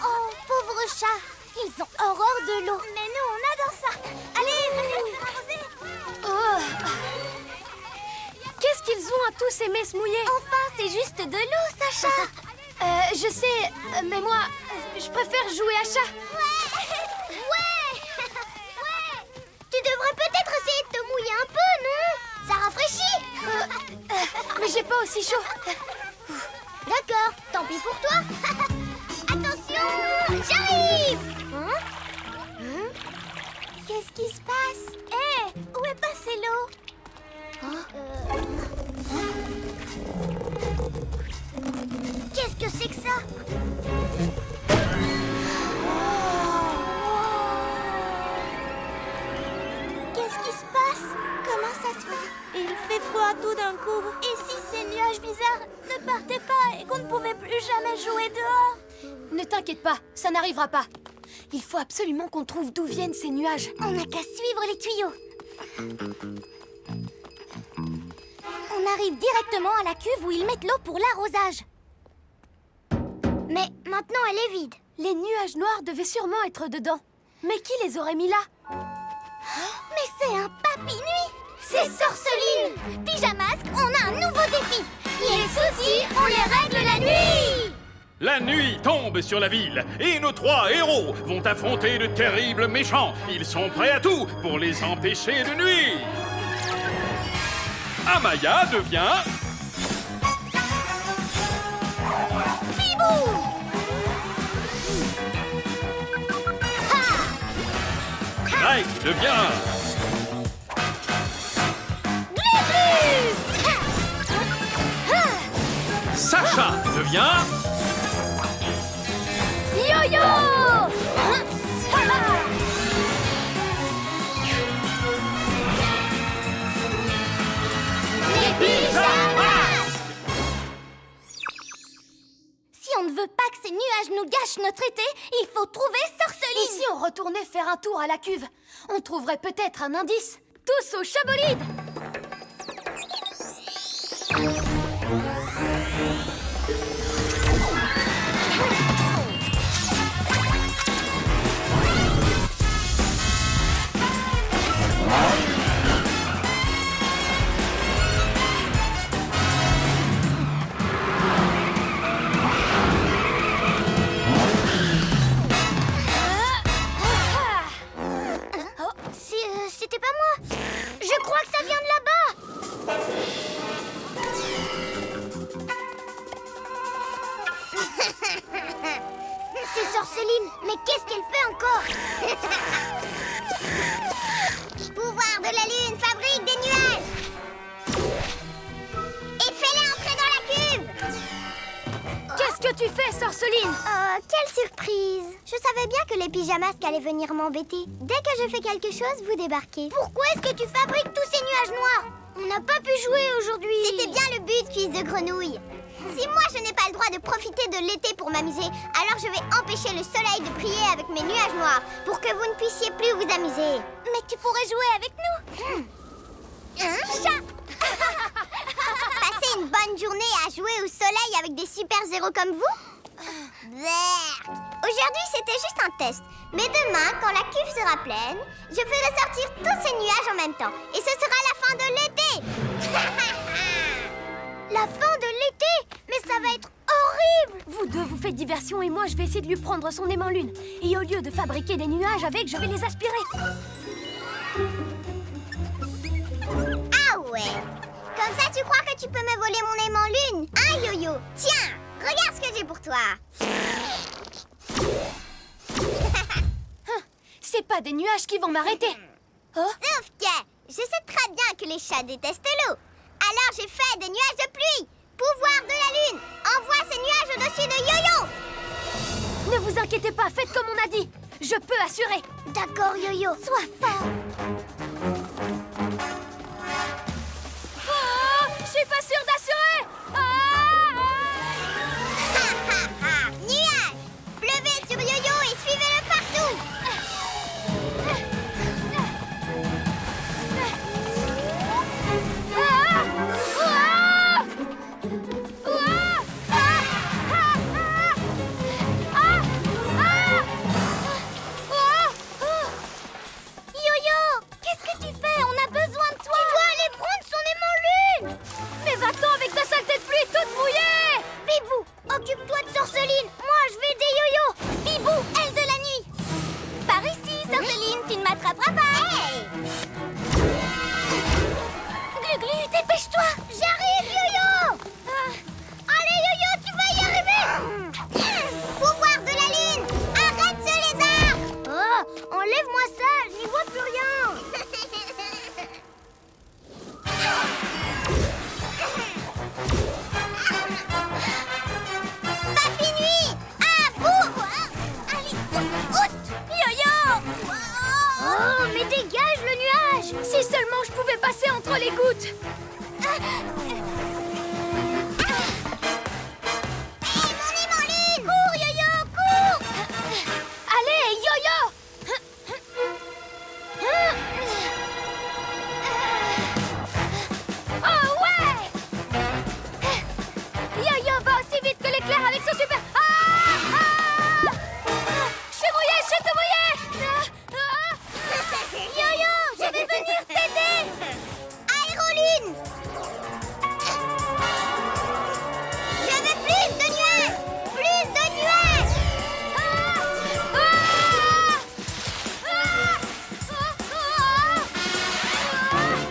[SPEAKER 1] Oh, pauvre chat. Ils ont horreur de l'eau. Mais nous, on adore ça. Allez,
[SPEAKER 2] Oh. Qu'est-ce qu'ils ont à tous aimer se mouiller?
[SPEAKER 1] enfin, c'est juste de l'eau, Sacha.
[SPEAKER 2] Je sais, mais moi, je préfère jouer à chat.
[SPEAKER 1] Ouais. Tu devrais peut-être essayer de te mouiller un peu, non? Ça rafraîchit.
[SPEAKER 2] Mais j'ai pas aussi chaud.
[SPEAKER 1] D'accord, tant pis pour toi. Attention, j'arrive. Qu'est-ce qui se passe? Hé, où est passée l'eau? Qu'est-ce que c'est que ça? Qu'est-ce qui se passe? Comment ça se fait? Il fait froid tout d'un coup. Et si ces nuages bizarres ne partaient pas et qu'on ne pouvait plus jamais jouer dehors?
[SPEAKER 2] Ne t'inquiète pas, ça n'arrivera pas. Il faut absolument qu'on trouve d'où viennent ces nuages.
[SPEAKER 1] On n'a qu'à suivre les tuyaux. On arrive directement à la cuve où ils mettent l'eau pour l'arrosage. Mais maintenant, elle est vide.
[SPEAKER 2] Les nuages noirs devaient sûrement être dedans. Mais qui les aurait mis là?
[SPEAKER 1] Mais c'est un papy nuit. C'est Sorceline. Pyjamasque, on a un nouveau défi. Les soucis, on les règle la nuit.
[SPEAKER 3] La nuit tombe sur la ville et nos trois héros vont affronter de terribles méchants. Ils sont prêts à tout pour les empêcher de nuire. Amaya devient...
[SPEAKER 1] Bibou.
[SPEAKER 3] Greg devient... Sacha devient...
[SPEAKER 2] Yo-yo!
[SPEAKER 1] ces nuages nous gâchent notre été, il faut trouver Sorceline.
[SPEAKER 2] Et si on retournait faire un tour à la cuve? On trouverait peut-être un indice. Tous au chabolide!
[SPEAKER 1] C'était pas moi. Je crois que ça vient de là-bas. C'est Sorceline, mais qu'est-ce qu'elle fait encore? Pouvoir de la lune fabrique des nuages. Et fais-les entrer dans la cuve.
[SPEAKER 2] Qu'est-ce que tu fais, Sorceline?
[SPEAKER 1] Oh, quelle surprise! Je savais bien que les pyjamasques allaient venir m'embêter. Dès que je fais quelque chose, vous débarquez. Pourquoi est-ce que tu fabriques tous ces nuages noirs? On n'a pas pu jouer aujourd'hui. C'était bien le but, fils de grenouille. Si moi je n'ai pas le droit de profiter de l'été pour m'amuser, alors je vais empêcher le soleil de briller avec mes nuages noirs pour que vous ne puissiez plus vous amuser. Mais tu pourrais jouer avec nous. Un chat. Passer une bonne journée à jouer au soleil avec des super-héros comme vous? Aujourd'hui, c'était juste un test. Mais demain, quand la cuve sera pleine, je ferai sortir tous ces nuages en même temps. Et ce sera la fin de l'été. La fin de l'été? Mais ça va être horrible!
[SPEAKER 2] Vous deux, vous faites diversion et moi, je vais essayer de lui prendre son aimant lune. Et au lieu de fabriquer des nuages avec, je vais les aspirer.
[SPEAKER 1] Ah ouais! Comme ça, tu crois que tu peux me voler mon aimant lune? Hein, Yo-Yo? Tiens, regarde ce que j'ai pour toi.
[SPEAKER 2] C'est pas des nuages qui vont m'arrêter. Oh,
[SPEAKER 1] Sauf que je sais très bien que les chats détestent l'eau. Alors j'ai fait des nuages de pluie. Pouvoir de la lune, envoie ces nuages au-dessus de Yo-Yo.
[SPEAKER 2] ne vous inquiétez pas, faites comme on a dit. Je peux assurer.
[SPEAKER 1] D'accord, Yo-Yo, sois fort.
[SPEAKER 2] Oh, je suis pas sûre d'assurer.
[SPEAKER 1] Nuages, pleuvez sur Yo-Yo et suivez-le partout. Yo-Yo, qu'est-ce que tu fais? On a besoin de toi. Tu dois aller prendre son aimant lune.
[SPEAKER 2] Mais va-t'en avec ta saleté de pluie toute mouillée.
[SPEAKER 1] Bibou, occupe-toi de Sorceline. Moi, je vais aider Yo-Yo. Bibou, aile de la nuit. Par ici, Sorceline, tu ne m'attraperas pas. Hey! Glu-Glu, dépêche-toi. J'arrive, Yo-Yo. Allez, Yo-Yo, tu vas y arriver. Pouvoir de la lune, arrête ce lézard. Oh, enlève-moi ça, je n'y vois plus rien. Papy Nuit, à bout. Allez, oust, Yo-Yo. Oh, mais dégage le nuage.
[SPEAKER 2] Si seulement je pouvais passer entre les gouttes.
[SPEAKER 1] Hé, mon aimant lune. Cours, Yo-Yo, cours.
[SPEAKER 2] Allez, yo-yo. Oh ouais. Yo-yo va aussi vite que l'éclair avec son super... Je suis mouillée, je suis tout mouillée.
[SPEAKER 1] Yo-Yo, je vais venir t'aider. Aérolune. Je veux plus de nuages. Plus de nuages.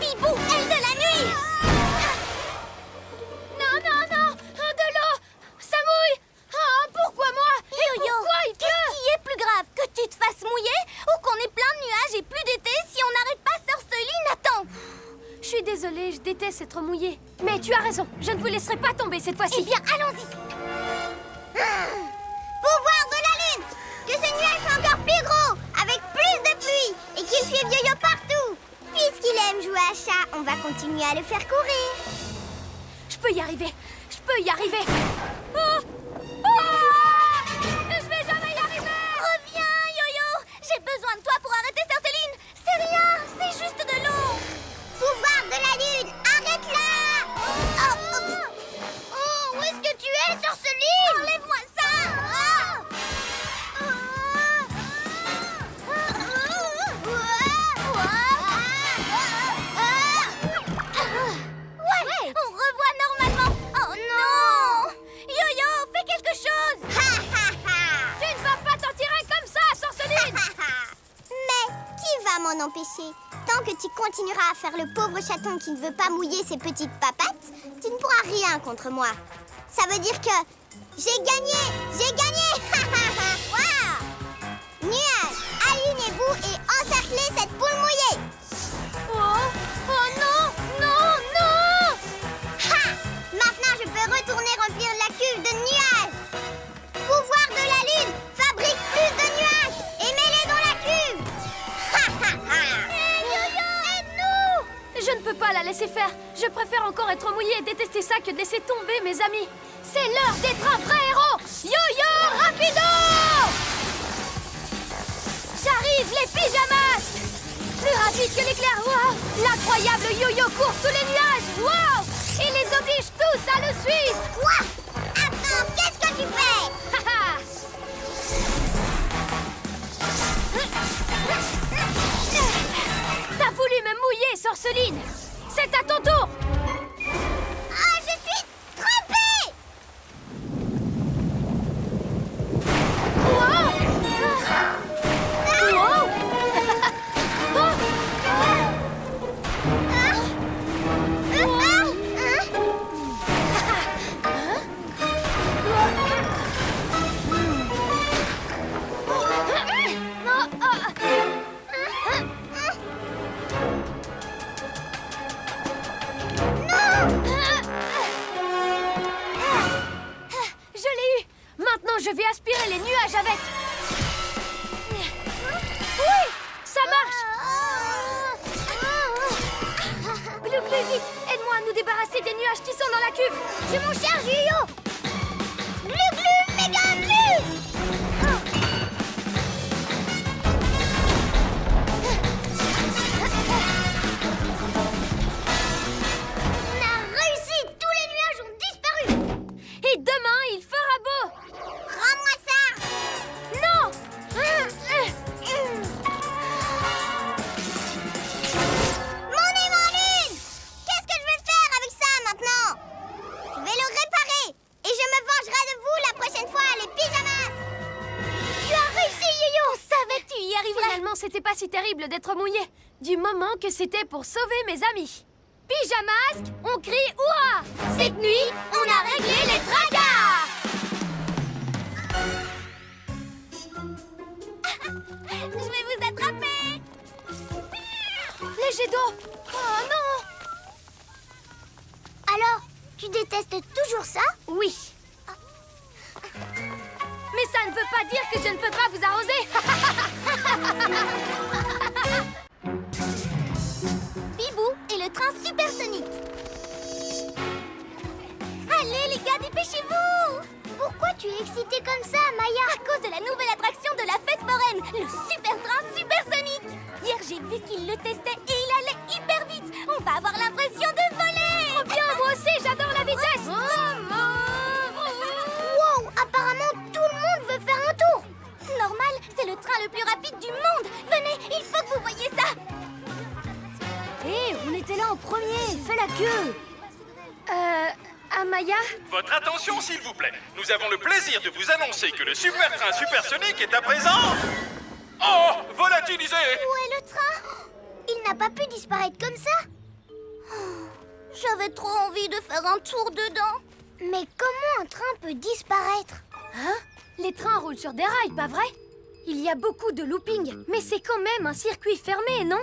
[SPEAKER 1] Bibou, aile de la nuit.
[SPEAKER 2] Non, non, non. De l'eau. Ça mouille. Pourquoi moi?
[SPEAKER 1] Yo-Yo,
[SPEAKER 2] Pourquoi il pleut?
[SPEAKER 1] qu'est-ce qui est plus grave? Que tu te fasses mouiller ou qu'on ait plein de nuages et plus d'été si on n'arrête pas Sorceline? Attends.
[SPEAKER 2] Je suis désolée, je déteste être mouillée. Mais tu as raison, je ne vous laisserai pas tomber cette fois-ci.
[SPEAKER 1] Eh bien, allons-y. Pouvoir de la lune. Que ce nuage soit encore plus gros, avec plus de pluie, et qu'il suive Yo-Yo partout. Puisqu'il aime jouer à chat, on va continuer à le faire courir.
[SPEAKER 2] Je peux y arriver, je peux y arriver. Ah! Ah!
[SPEAKER 1] m'en empêcher. Tant que tu continueras à faire le pauvre chaton qui ne veut pas mouiller ses petites papates, tu ne pourras rien contre moi. Ça veut dire que j'ai gagné! J'ai gagné! Waouh! Nuage, alignez-vous et encerclez cette poule mouillée!
[SPEAKER 2] Oh non! Non! Non!
[SPEAKER 1] Ha! Maintenant, je peux retourner remplir la cuve de nuages! Pouvoir de la lune, fabrique plus de nuages et mets-les dans la cuve!
[SPEAKER 2] Aide-nous! Je ne peux pas la laisser faire. Je préfère encore être mouillée et détester ça que de laisser tomber mes amis. C'est l'heure d'être un vrai héros! Yo-yo rapido! J'arrive, les pyjamas! Plus rapide que l'éclair, waouh! L'incroyable yo-yo court sous les nuages, waouh! Il les oblige tous à le suivre!
[SPEAKER 1] Quoi? Attends, qu'est-ce que tu fais?
[SPEAKER 2] T'as voulu me mouiller, sorceline! C'est à ton tour!
[SPEAKER 1] Ah, je suis trempée!
[SPEAKER 2] Wow! Wow! Je l'ai eu! Maintenant, je vais aspirer les nuages avec... Oui! Ça marche! Glou, glou, vite! Aide-moi à nous débarrasser des nuages qui sont dans la cuve!
[SPEAKER 1] Je m'en charge, Yo-Yo! Glu glu, méga glu! On a réussi! Tous les nuages ont disparu!
[SPEAKER 2] Et demain, il fera beau!
[SPEAKER 1] Rends-moi ça!
[SPEAKER 2] Non!
[SPEAKER 1] Mon nez, mon lune! Qu'est-ce que je vais faire avec ça maintenant? Je vais le réparer! Et je me vengerai de vous la prochaine fois, les pyjamas! Tu as réussi, Yo-Yo!
[SPEAKER 2] On savait que tu y arriverais! Finalement, c'était pas si terrible d'être mouillé, du moment que c'était pour sauver mes amis. Pyjamasque, on crie hurrah! Cette nuit, on a réglé les tracas!
[SPEAKER 1] Je vais vous attraper!
[SPEAKER 2] Les jets d'eau! Oh non!
[SPEAKER 1] Alors, tu détestes toujours ça?
[SPEAKER 2] Oui. Mais ça ne veut pas dire que je ne peux pas vous arroser!
[SPEAKER 1] Bibou et le train supersonique. Allez les gars, dépêchez-vous! Pourquoi tu es excitée comme ça, Maya? À cause de la nouvelle attraction de la fête foraine, le super train supersonique. Hier, j'ai vu qu'il le testait et il allait hyper vite. On va avoir l'impression de voler.
[SPEAKER 2] Trop bien, moi aussi, j'adore la vitesse!
[SPEAKER 1] Wow, apparemment tout le monde veut faire un tour. Normal, c'est le train le plus rapide du monde. Venez, il faut que vous voyiez ça.
[SPEAKER 2] Hé, on était là en premier! Fais la queue! Amaya?
[SPEAKER 3] Votre attention, s'il vous plaît. Nous avons le plaisir de vous annoncer que le super train supersonique est à présent... Oh, volatilisé!
[SPEAKER 1] Où est le train? Il n'a pas pu disparaître comme ça. J'avais trop envie de faire un tour dedans. Mais comment un train peut disparaître?
[SPEAKER 2] Hein? Les trains roulent sur des rails, pas vrai? Il y a beaucoup de looping, mais c'est quand même un circuit fermé, non?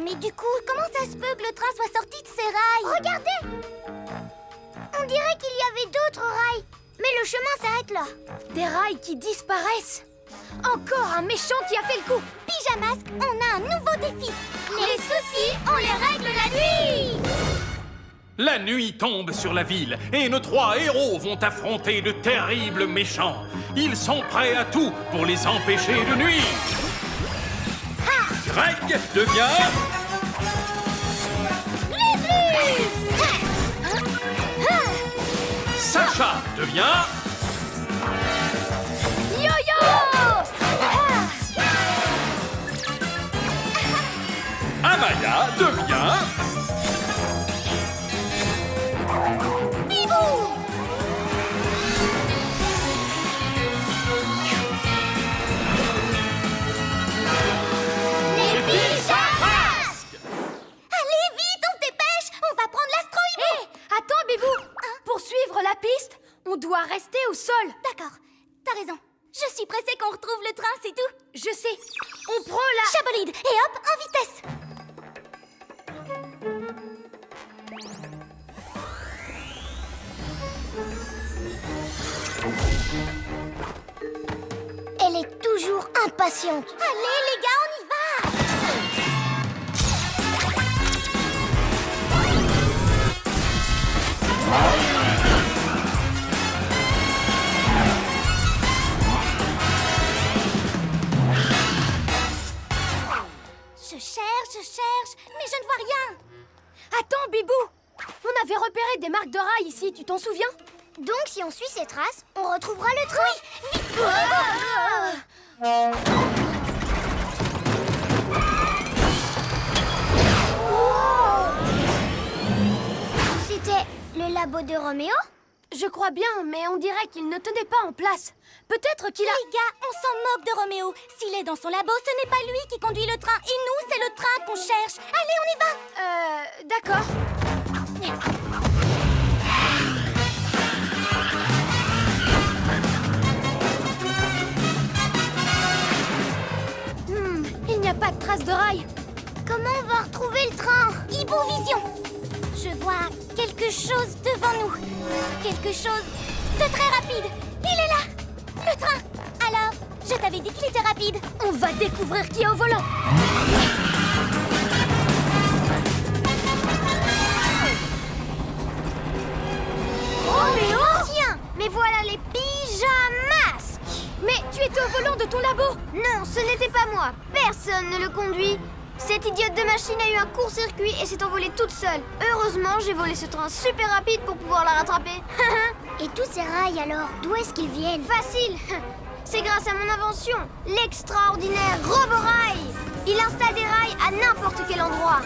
[SPEAKER 1] Mais du coup, comment ça se peut que le train soit sorti de ses rails? Regardez! On dirait qu'il y avait d'autres rails. Mais le chemin s'arrête là.
[SPEAKER 2] Des rails qui disparaissent! Encore un méchant qui a fait le coup!
[SPEAKER 1] Pyjamasque, on a un nouveau défi. Les soucis, on les règle la nuit.
[SPEAKER 3] La nuit tombe sur la ville et nos 3 héros vont affronter de terribles méchants. Ils sont prêts à tout pour les empêcher de nuire. Greg devient... Sacha devient...
[SPEAKER 2] Yo-yo!
[SPEAKER 3] Amaya devient...
[SPEAKER 2] doit rester au sol.
[SPEAKER 1] D'accord, t'as raison. Je suis pressée qu'on retrouve le train, c'est tout.
[SPEAKER 2] Je sais. On prend la...
[SPEAKER 1] Chabolide, et hop, en vitesse. Elle est toujours impatiente. Allez, les gars, on y va. Je cherche, mais je ne vois rien.
[SPEAKER 2] Attends, Bibou. On avait repéré des marques de rails ici, tu t'en souviens?
[SPEAKER 1] Donc, si on suit ces traces, on retrouvera le train. Oui, vite. C'était le labo de Roméo?
[SPEAKER 2] Je crois bien, mais on dirait qu'il ne tenait pas en place. Peut-être qu'il a...
[SPEAKER 1] Les gars, on s'en moque de Roméo. S'il est dans son labo, ce n'est pas lui qui conduit le train. Et nous, c'est le train qu'on cherche. Allez, on y va.
[SPEAKER 2] D'accord. Il n'y a pas de trace de rail.
[SPEAKER 1] Comment on va retrouver le train? Hibou Vision. Je vois quelque chose devant nous. Quelque chose de très rapide. Il est là. Le train. Alors, je t'avais dit qu'il était rapide.
[SPEAKER 2] On va découvrir qui est au volant.
[SPEAKER 1] Roméo! Tiens, mais voilà les pyjamasques.
[SPEAKER 2] Mais tu étais au volant de ton labo.
[SPEAKER 1] Non, ce n'était pas moi. Personne ne le conduit. Cette idiote de machine a eu un court-circuit et s'est envolée toute seule. Heureusement, j'ai volé ce train super rapide pour pouvoir la rattraper. Et tous ces rails alors, d'où est-ce qu'ils viennent? Facile. C'est grâce à mon invention, l'extraordinaire Roborail. Il installe des rails à n'importe quel endroit.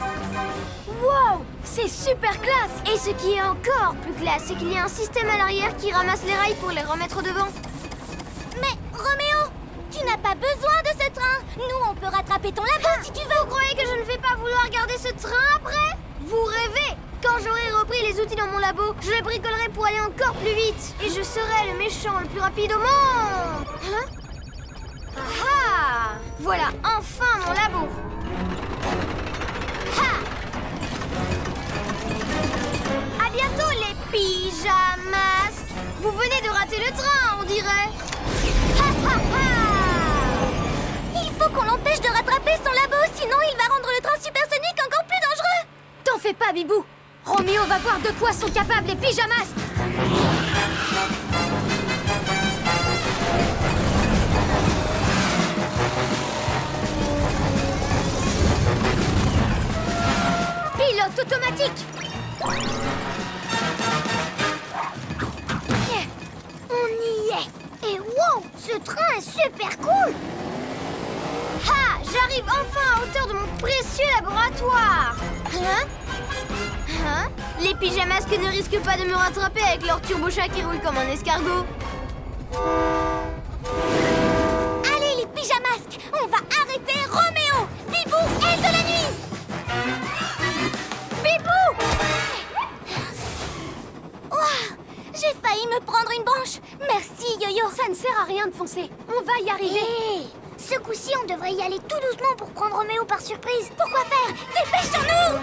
[SPEAKER 2] Wow, c'est super classe.
[SPEAKER 1] Et ce qui est encore plus classe, c'est qu'il y a un système à l'arrière qui ramasse les rails pour les remettre devant. Mais Roméo, tu n'as pas besoin de ce train. Nous, on peut rattraper ton labo si tu veux. Vous croyez que je ne vais pas vouloir garder ce train après? Vous rêvez? Quand j'aurai repris les outils dans mon labo, je les bricolerai pour aller encore plus vite. Et je serai le méchant le plus rapide au monde. Hein? Ah! Voilà enfin mon labo. Ha! À bientôt les pyjamasques. Vous venez de rater le train, on dirait. Ha ha ha! Il faut qu'on l'empêche de rattraper son labo, sinon il va rendre le train supersonique encore plus dangereux.
[SPEAKER 2] T'en fais pas, Bibou. Roméo va voir de quoi sont capables les pyjamasques. Pilote automatique.
[SPEAKER 1] On y est. Et wow, ce train est super cool. Ha! J'arrive enfin à hauteur de mon précieux laboratoire. Hein? Hein? Les pyjamasques ne risquent pas de me rattraper avec leur turbo-chat qui roule comme un escargot. Allez les pyjamasques, on va arrêter Roméo. Bibou, aile de la nuit. Bibou! Ouah, j'ai failli me prendre une branche. Merci Yo-Yo.
[SPEAKER 2] Ça ne sert à rien de foncer. On va y arriver.
[SPEAKER 1] Hé! Ce coup-ci, on devrait y aller tout doucement pour prendre Roméo par surprise. Pourquoi faire? Dépêchons-nous!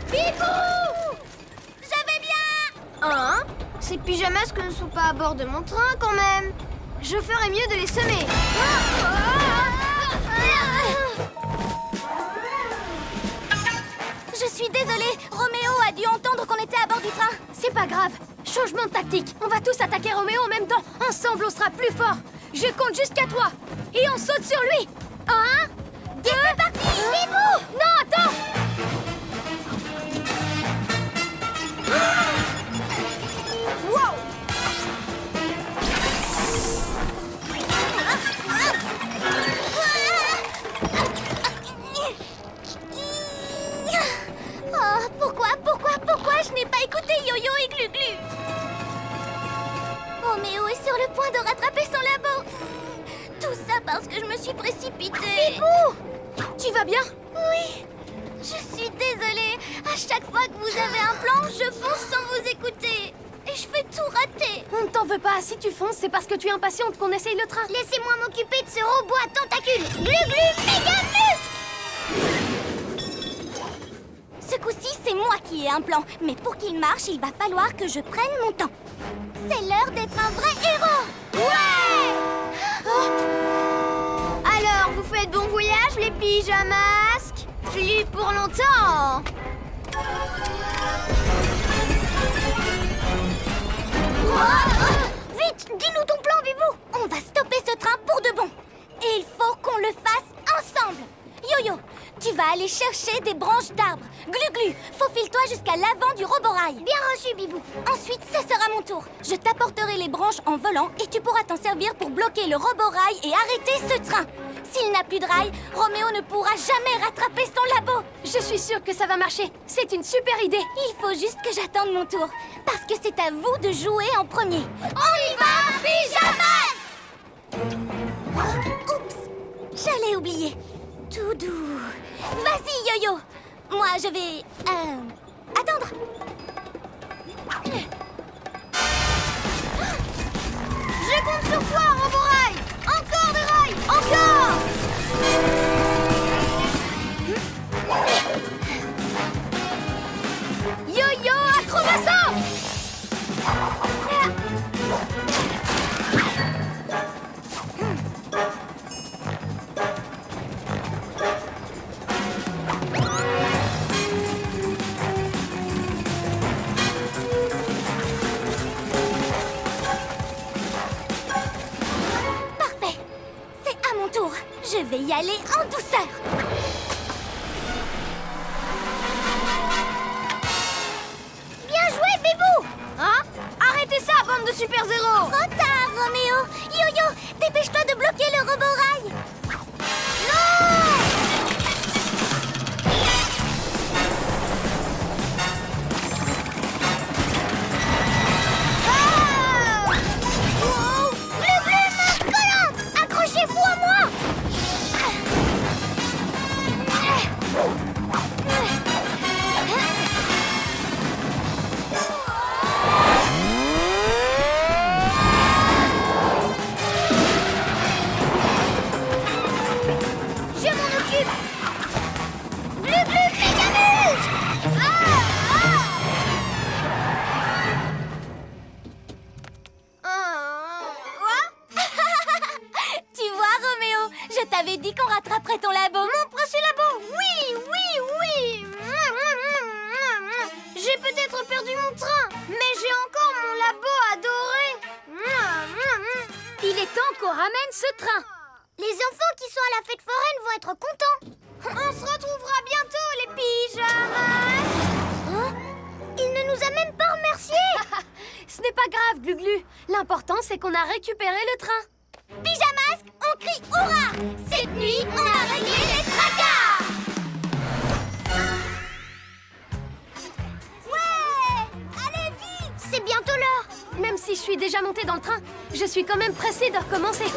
[SPEAKER 1] Bibou! Je vais bien! Hein? Ces pyjamasques ne sont pas à bord de mon train quand même. Je ferais mieux de les semer. Je suis désolée, Roméo a dû entendre qu'on était à bord du train.
[SPEAKER 2] C'est pas grave. Changement de tactique. On va tous attaquer Roméo en même temps. Ensemble, on sera plus fort. Je compte jusqu'à 3. Et on saute sur lui. 1, 2...
[SPEAKER 1] C'est parti, Bibou!
[SPEAKER 2] Non, attends!
[SPEAKER 1] Wow! Oh, pourquoi je n'ai pas écouté Yo-Yo et Glu-Glu? Roméo est sur le point de rattraper son labo. Tout ça parce que je me suis précipitée. Bibou!
[SPEAKER 2] Tu vas bien?
[SPEAKER 1] Oui, je suis désolée. À chaque fois que vous avez un plan, je fonce sans vous écouter. Et je fais tout rater.
[SPEAKER 2] On ne t'en veut pas. Si tu fonces, c'est parce que tu es impatiente qu'on essaye le train.
[SPEAKER 1] Laissez-moi m'occuper de ce robot à tentacules. Glu-glu, méga muscle. Ce coup-ci, c'est moi qui ai un plan. Mais pour qu'il marche, il va falloir que je prenne mon temps. C'est l'heure d'être un vrai héros. Ouais.
[SPEAKER 2] Alors, vous faites bon voyage, les pyjamasques? Plus pour longtemps.
[SPEAKER 1] Vite, dis-nous ton plan, Bibou. On va stopper ce train pour de bon. Et il faut qu'on le fasse ensemble. Yo-Yo, tu vas aller chercher des branches d'arbres. Glu-glu, faufile-toi jusqu'à l'avant du roborail. Bien reçu, Bibou. Ensuite, ce sera mon tour. Je t'apporterai les branches en volant et tu pourras t'en servir pour bloquer le roborail et arrêter ce train. S'il n'a plus de rail, Roméo ne pourra jamais rattraper son labo.
[SPEAKER 2] Je suis sûre que ça va marcher. C'est une super idée.
[SPEAKER 1] Il faut juste que j'attende mon tour. Parce que c'est à vous de jouer en premier. On y va, pyjamas! Oups, j'allais oublier. Tout doux. Vas-y, Yo-Yo. Moi, je vais... attendre.
[SPEAKER 2] Je compte sur toi, roborail. Encore des rails. Encore. Yo-Yo, acrobassant.
[SPEAKER 1] Parfait. C'est à mon tour. Je vais y aller en douceur. Bien joué, Bébou!
[SPEAKER 2] Hein? Arrêtez ça, bande de super-héros.
[SPEAKER 1] Trop tard, Roméo. Yo-Yo, dépêche-toi de bloquer le roborail.
[SPEAKER 2] Wow.
[SPEAKER 1] Glu-glu, marche collante. Accrochez-vous à moi.
[SPEAKER 2] Je m'en occupe.
[SPEAKER 1] Glu-glu, méga-muscle. Tu vois, Roméo, je t'avais dit qu'on rattraperait ton labo.
[SPEAKER 2] Mon précieux labo. Oui, oui, oui. J'ai peut-être perdu mon train, mais j'ai encore mon labo adoré. Il est temps qu'on ramène ce train.
[SPEAKER 1] Les enfants qui sont à la fête foraine vont être contents.
[SPEAKER 2] On se retrouvera bientôt, les pyjamas.
[SPEAKER 1] Hein? Il ne nous a même pas remerciés.
[SPEAKER 2] Ce n'est pas grave, Glu-Glu. L'important, c'est qu'on a récupéré le train.
[SPEAKER 1] Pyjamasque, on crie hurrah. Cette nuit, on a réglé les tracas. Ouais, allez vite.
[SPEAKER 2] C'est bientôt l'heure. Même si je suis déjà montée dans le train, je suis quand même pressée de recommencer.
[SPEAKER 1] Ouais.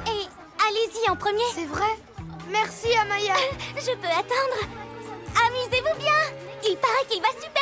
[SPEAKER 1] Et allez-y en premier.
[SPEAKER 2] C'est vrai? Merci, Amaya.
[SPEAKER 1] Je peux attendre. Amusez-vous bien. Il paraît qu'il va super